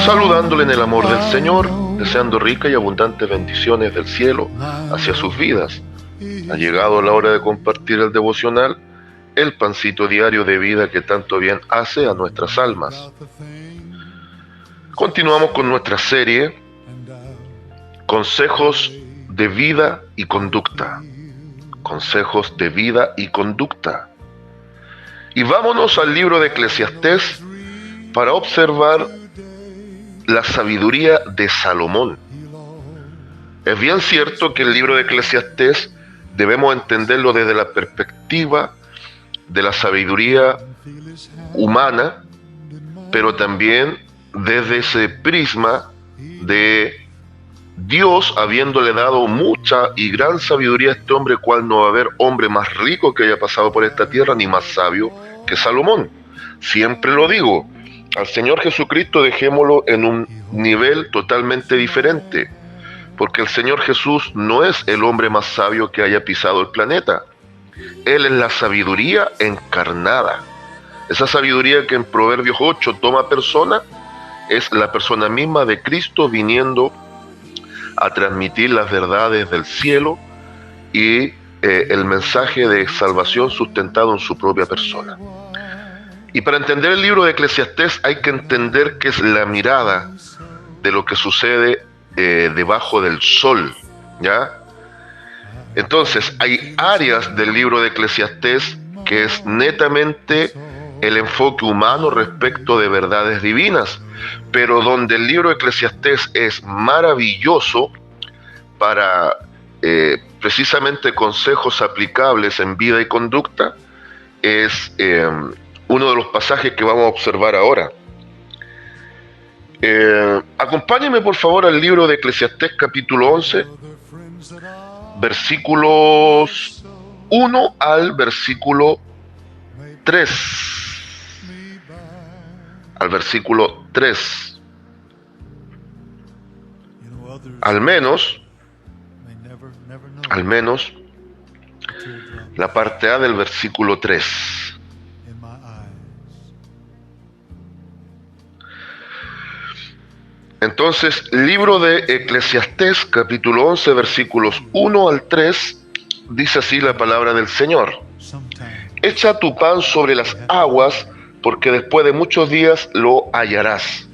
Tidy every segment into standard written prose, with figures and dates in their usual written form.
saludándole en el amor del Señor, deseando ricas y abundantes bendiciones del cielo hacia sus vidas. Ha llegado la hora de compartir el devocional, el pancito diario de vida que tanto bien hace a nuestras almas. Continuamos con nuestra serie Consejos de vida y conducta. Consejos de vida y conducta. Y vámonos al libro de Eclesiastés para observar la sabiduría de Salomón. Es bien cierto que el libro de Eclesiastés debemos entenderlo desde la perspectiva de la sabiduría humana, pero también desde ese prisma de Dios habiéndole dado mucha y gran sabiduría a este hombre, cual no va a haber hombre más rico que haya pasado por esta tierra, ni más sabio que Salomón. Siempre lo digo, al Señor Jesucristo dejémoslo en un nivel totalmente diferente, porque el Señor Jesús no es el hombre más sabio que haya pisado el planeta. Él es la sabiduría encarnada. Esa sabiduría que en Proverbios 8 toma persona, es la persona misma de Cristo viniendo a transmitir las verdades del cielo y el mensaje de salvación sustentado en su propia persona. Y para entender el libro de Eclesiastés hay que entender que es la mirada de lo que sucede debajo del sol, ¿ya? Entonces hay áreas del libro de Eclesiastés que es netamente el enfoque humano respecto de verdades divinas, pero donde el libro de Eclesiastés es maravilloso para precisamente consejos aplicables en vida y conducta, es uno de los pasajes que vamos a observar ahora. Acompáñenme por favor al libro de Eclesiastés capítulo 11, versículos 1 al versículo 3. Al versículo 3. Al menos la parte A del versículo 3. Entonces, libro de Eclesiastés, capítulo 11, versículos 1 al 3, dice así la palabra del Señor. Echa tu pan sobre las aguas, porque después de muchos días lo hallarás.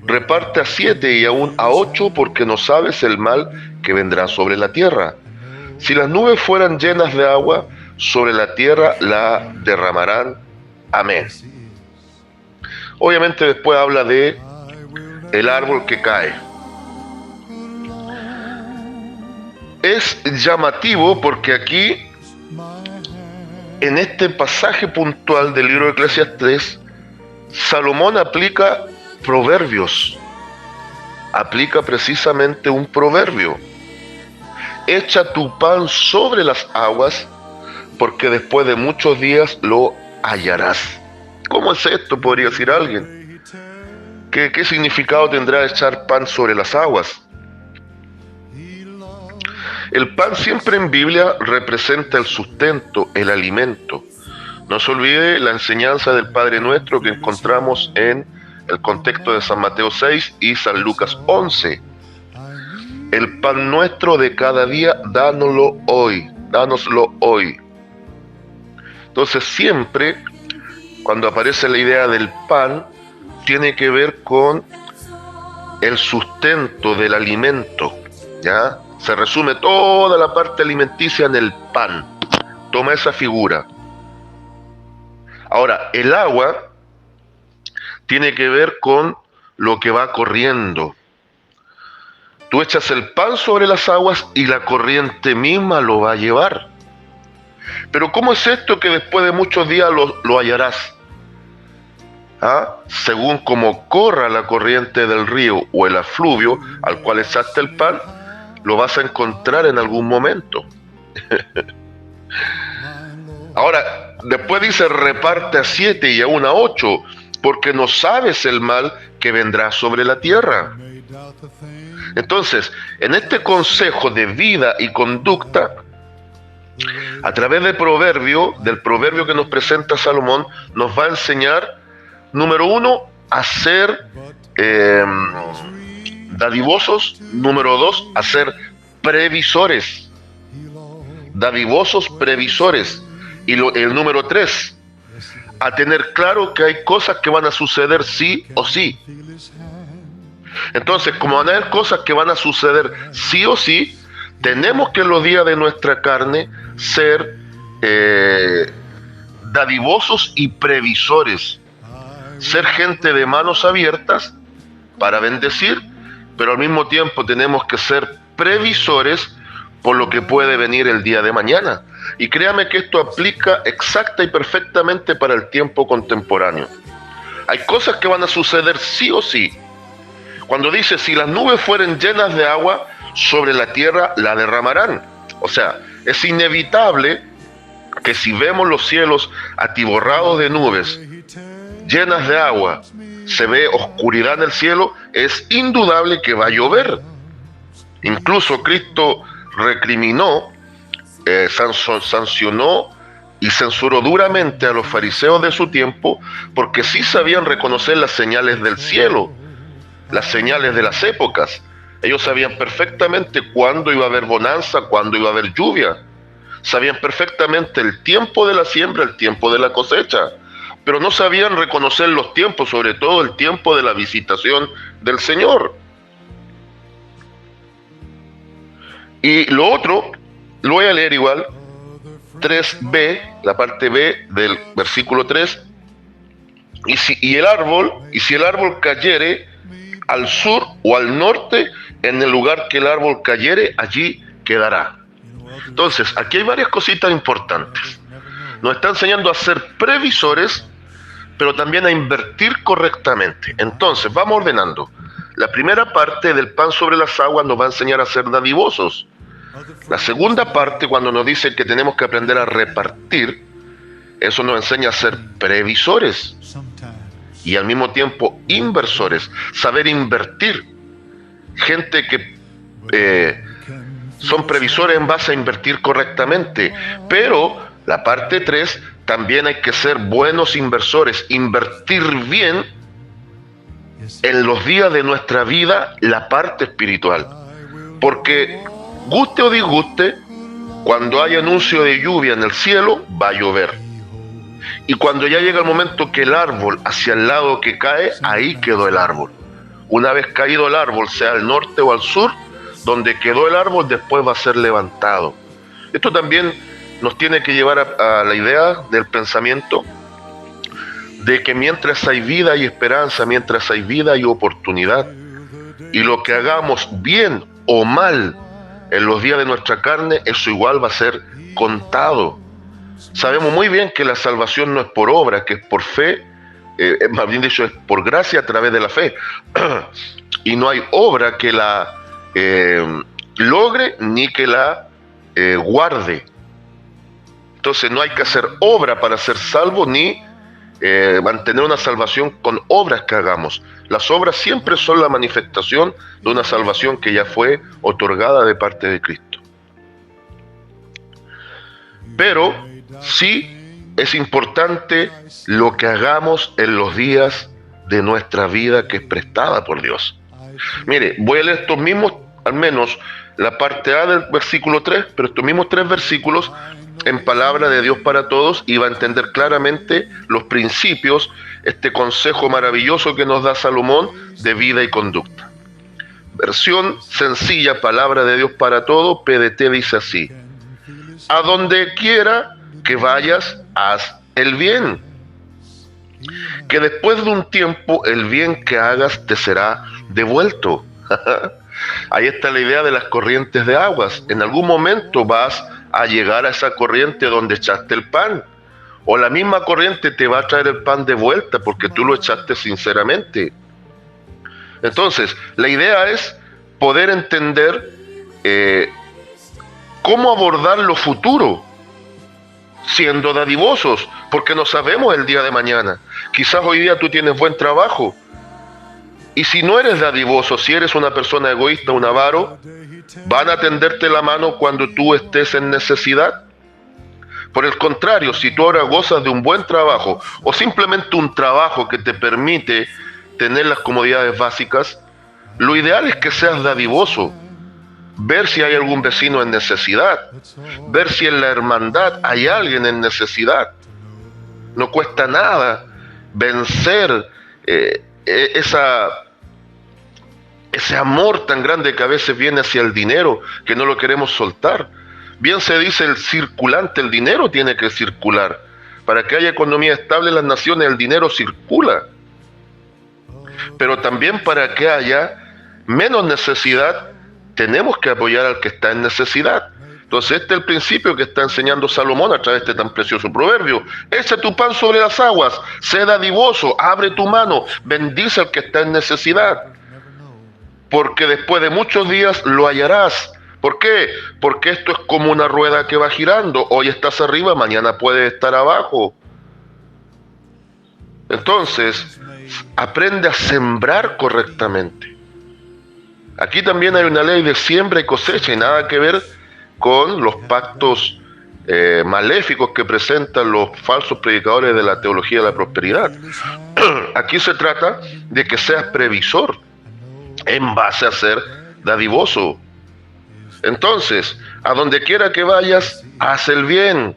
Reparte a 7 y aún a 8, porque no sabes el mal que vendrá sobre la tierra. Si las nubes fueran llenas de agua, sobre la tierra la derramarán. Amén. Obviamente después habla de el árbol que cae. Es llamativo porque aquí, en este pasaje puntual del libro de Eclesiastés, Salomón aplica proverbios. Aplica precisamente un proverbio. Echa tu pan sobre las aguas, porque después de muchos días lo hallarás. ¿Cómo es esto? Podría decir alguien. ¿Qué significado tendrá echar pan sobre las aguas? El pan siempre en Biblia representa el sustento, el alimento. No se olvide la enseñanza del Padre Nuestro que encontramos en el contexto de San Mateo 6 y San Lucas 11. El pan nuestro de cada día, dánoslo hoy. Entonces siempre, cuando aparece la idea del pan, tiene que ver con el sustento del alimento, ¿ya? Se resume toda la parte alimenticia en el pan. Toma esa figura. Ahora, el agua tiene que ver con lo que va corriendo. Tú echas el pan sobre las aguas y la corriente misma lo va a llevar. Pero ¿cómo es esto que después de muchos días lo hallarás? Según como corra la corriente del río o el afluvio al cual echaste el pan, lo vas a encontrar en algún momento. Ahora, después dice reparte a 7 y aún a 8, porque no sabes el mal que vendrá sobre la tierra. Entonces, en este consejo de vida y conducta, a través del proverbio que nos presenta Salomón, nos va a enseñar, número 1, a ser dadivosos. Número 2, a ser previsores. Dadivosos, previsores. Y el número 3, a tener claro que hay cosas que van a suceder sí o sí. Entonces, como van a haber cosas que van a suceder sí o sí, tenemos que en los días de nuestra carne ser dadivosos y previsores. Ser gente de manos abiertas para bendecir, pero al mismo tiempo tenemos que ser previsores por lo que puede venir el día de mañana. Y créame que esto aplica exacta y perfectamente para el tiempo contemporáneo. Hay cosas que van a suceder sí o sí. Cuando dice, si las nubes fueren llenas de agua, sobre la tierra la derramarán. O sea, es inevitable que si vemos los cielos atiborrados de nubes, llenas de agua, se ve oscuridad en el cielo, es indudable que va a llover. Incluso Cristo recriminó, sancionó y censuró duramente a los fariseos de su tiempo, porque sí sabían reconocer las señales del cielo, las señales de las épocas. Ellos sabían perfectamente cuándo iba a haber bonanza, cuándo iba a haber lluvia. Sabían perfectamente el tiempo de la siembra, el tiempo de la cosecha, pero no sabían reconocer los tiempos, sobre todo el tiempo de la visitación del Señor. Y lo otro, lo voy a leer igual, 3b, la parte B del versículo 3, y si el árbol cayere al sur o al norte, en el lugar que el árbol cayere, allí quedará. Entonces, aquí hay varias cositas importantes. Nos está enseñando a ser previsores, pero también a invertir correctamente. Entonces, vamos ordenando. La primera parte del pan sobre las aguas nos va a enseñar a ser dadivosos. La segunda parte, cuando nos dice que tenemos que aprender a repartir, eso nos enseña a ser previsores y al mismo tiempo inversores, saber invertir. Gente que son previsores en base a invertir correctamente, pero la parte 3, también hay que ser buenos inversores, invertir bien en los días de nuestra vida la parte espiritual, porque guste o disguste, cuando hay anuncio de lluvia en el cielo, va a llover. Y cuando ya llega el momento que el árbol hacia el lado que cae, ahí quedó el árbol. Una vez caído el árbol, sea al norte o al sur, donde quedó el árbol, después va a ser levantado. Esto también nos tiene que llevar a la idea del pensamiento de que mientras hay vida hay esperanza, mientras hay vida hay oportunidad. Y lo que hagamos bien o mal en los días de nuestra carne, eso igual va a ser contado. Sabemos muy bien que la salvación no es por obra, que es por fe, más bien dicho, es por gracia a través de la fe. Y no hay obra que la logre ni que la guarde. Entonces no hay que hacer obra para ser salvo, ni mantener una salvación con obras que hagamos. Las obras siempre son la manifestación de una salvación que ya fue otorgada de parte de Cristo. Pero sí es importante lo que hagamos en los días de nuestra vida que es prestada por Dios. Mire, voy a leer estos mismos, al menos la parte A del versículo 3, pero estos mismos 3 versículos en palabra de Dios para todos, y va a entender claramente los principios, este consejo maravilloso que nos da Salomón de vida y conducta. Versión sencilla, palabra de Dios para todos, PDT dice así: a donde quiera que vayas, haz el bien, que después de un tiempo el bien que hagas te será devuelto. Ahí está la idea de las corrientes de aguas. En algún momento vas a llegar a esa corriente donde echaste el pan, o la misma corriente te va a traer el pan de vuelta porque tú lo echaste sinceramente. Entonces, la idea es poder entender cómo abordar lo futuro, siendo dadivosos, porque no sabemos el día de mañana. Quizás hoy día tú tienes buen trabajo, y si no eres dadivoso, si eres una persona egoísta, un avaro, van a tenderte la mano cuando tú estés en necesidad. Por el contrario, si tú ahora gozas de un buen trabajo, o simplemente un trabajo que te permite tener las comodidades básicas, lo ideal es que seas dadivoso, ver si hay algún vecino en necesidad, ver si en la hermandad hay alguien en necesidad. No cuesta nada vencer ese amor tan grande que a veces viene hacia el dinero, que no lo queremos soltar. Bien se dice el circulante, el dinero tiene que circular. Para que haya economía estable en las naciones, el dinero circula. Pero también para que haya menos necesidad, tenemos que apoyar al que está en necesidad. Entonces este es el principio que está enseñando Salomón a través de este tan precioso proverbio. Echa tu pan sobre las aguas, sé dadivoso, abre tu mano, bendice al que está en necesidad. Porque después de muchos días lo hallarás. ¿Por qué? Porque esto es como una rueda que va girando. Hoy estás arriba, mañana puedes estar abajo. Entonces, aprende a sembrar correctamente. Aquí también hay una ley de siembra y cosecha y nada que ver con los pactos maléficos que presentan los falsos predicadores de la teología de la prosperidad. Aquí se trata de que seas previsor en base a ser dadivoso. Entonces, a donde quiera que vayas, haz el bien.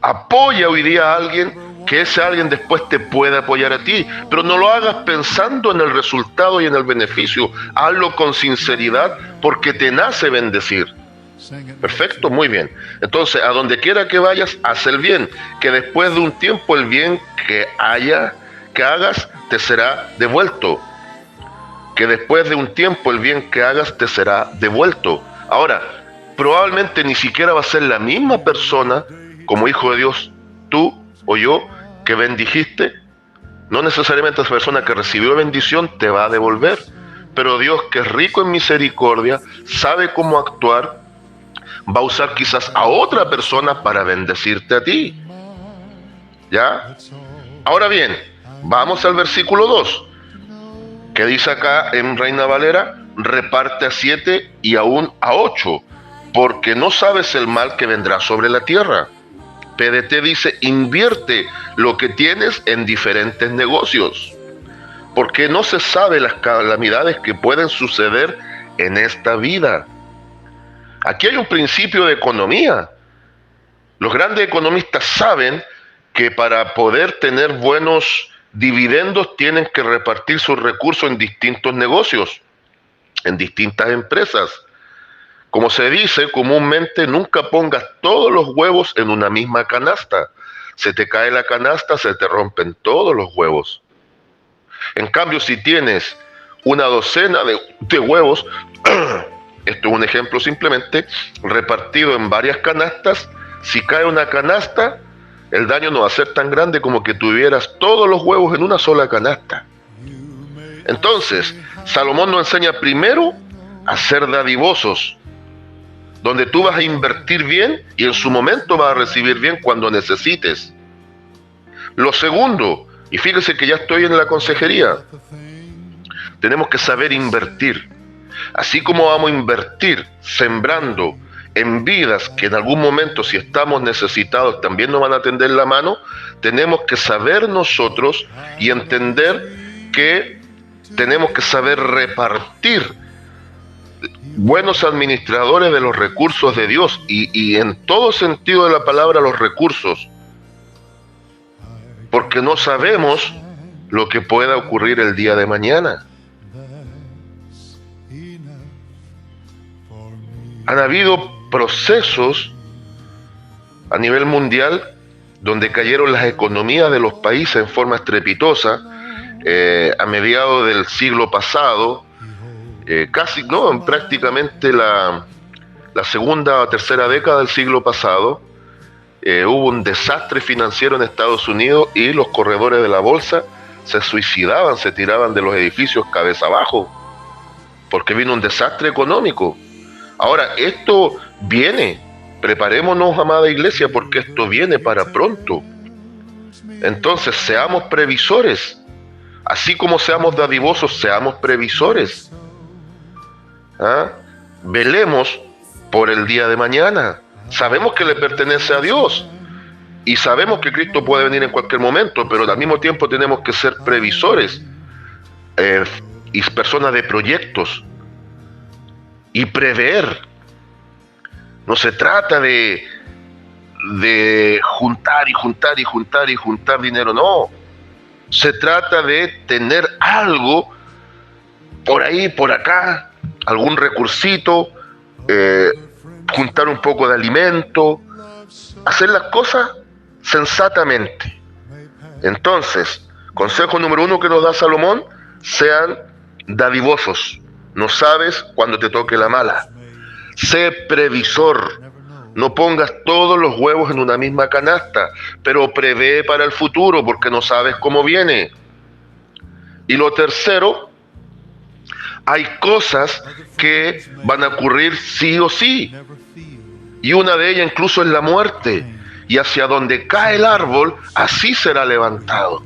Apoya hoy día a alguien, que ese alguien después te pueda apoyar a ti, pero no lo hagas pensando en el resultado y en el beneficio. Hazlo con sinceridad porque te nace bendecir. Perfecto, muy bien. Entonces, a donde quiera que vayas, haz el bien, que después de un tiempo el bien que hagas te será devuelto. Que después de un tiempo el bien que hagas te será devuelto. Ahora, probablemente ni siquiera va a ser la misma persona como hijo de Dios, tú o yo, que bendijiste. No necesariamente esa persona que recibió bendición te va a devolver, pero Dios, que es rico en misericordia, sabe cómo actuar, va a usar quizás a otra persona para bendecirte a ti. ¿Ya? Ahora bien, vamos al versículo 2. Que dice acá en Reina Valera, reparte a 7 y aún a 8, porque no sabes el mal que vendrá sobre la tierra. PDT dice, invierte lo que tienes en diferentes negocios, porque no se sabe las calamidades que pueden suceder en esta vida. Aquí hay un principio de economía. Los grandes economistas saben que para poder tener buenos dividendos tienen que repartir sus recursos en distintos negocios, en distintas empresas. Como se dice comúnmente, nunca pongas todos los huevos en una misma canasta. Se te cae la canasta, se te rompen todos los huevos. En cambio, si tienes una docena de huevos, esto es un ejemplo simplemente, repartido en varias canastas, si cae una canasta, el daño no va a ser tan grande como que tuvieras todos los huevos en una sola canasta. Entonces, Salomón nos enseña primero a ser dadivosos, donde tú vas a invertir bien y en su momento vas a recibir bien cuando necesites. Lo segundo, y fíjese que ya estoy en la consejería, tenemos que saber invertir. Así como vamos a invertir sembrando en vidas que en algún momento, si estamos necesitados, también nos van a tender la mano, tenemos que saber nosotros y entender que tenemos que saber repartir, buenos administradores de los recursos de Dios, y en todo sentido de la palabra los recursos, porque no sabemos lo que pueda ocurrir el día de mañana. Han habido procesos a nivel mundial donde cayeron las economías de los países en forma estrepitosa a mediados del siglo pasado, prácticamente la segunda o tercera década del siglo pasado. Hubo un desastre financiero en Estados Unidos y los corredores de la bolsa se suicidaban, se tiraban de los edificios cabeza abajo, porque vino un desastre económico. Ahora, esto viene, preparémonos, amada iglesia, porque esto viene para pronto. Entonces, seamos previsores. Así como seamos dadivosos, seamos previsores. Velemos por el día de mañana. Sabemos que le pertenece a Dios y sabemos que Cristo puede venir en cualquier momento, pero al mismo tiempo tenemos que ser previsores y persona de proyectos y prever. No se trata de juntar y juntar y juntar y juntar dinero, no. Se trata de tener algo por ahí, por acá, algún recursito, juntar un poco de alimento, hacer las cosas sensatamente. Entonces, consejo número 1 que nos da Salomón: sean dadivosos. No sabes cuándo te toque la mala. Sé previsor. No pongas todos los huevos en una misma canasta, pero prevé para el futuro porque no sabes cómo viene. Y lo tercero, hay cosas que van a ocurrir sí o sí. Y una de ellas incluso es la muerte. Y hacia donde cae el árbol, así será levantado.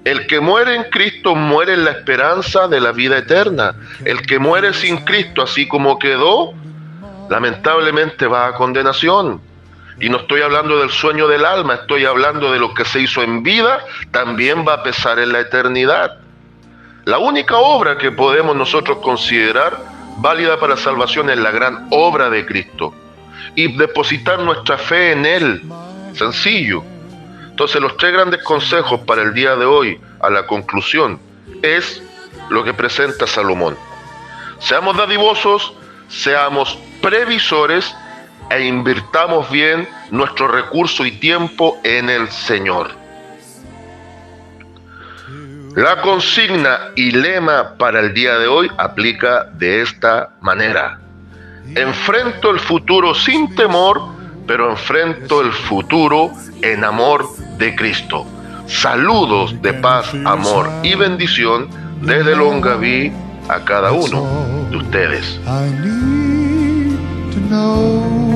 El que muere en Cristo muere en la esperanza de la vida eterna. El que muere sin Cristo, así como quedó, lamentablemente va a condenación. Y no estoy hablando del sueño del alma, estoy hablando de lo que se hizo en vida, también va a pesar en la eternidad. La única obra que podemos nosotros considerar válida para salvación es la gran obra de Cristo y depositar nuestra fe en Él. Sencillo. Entonces, los 3 grandes consejos para el día de hoy, a la conclusión, es lo que presenta Salomón. Seamos dadivosos, seamos previsores e invirtamos bien nuestro recurso y tiempo en el Señor. La consigna y lema para el día de hoy aplica de esta manera: enfrento el futuro sin temor, pero enfrento el futuro en amor de Cristo. Saludos de paz, amor y bendición desde Longaví a cada uno de ustedes. I need to know.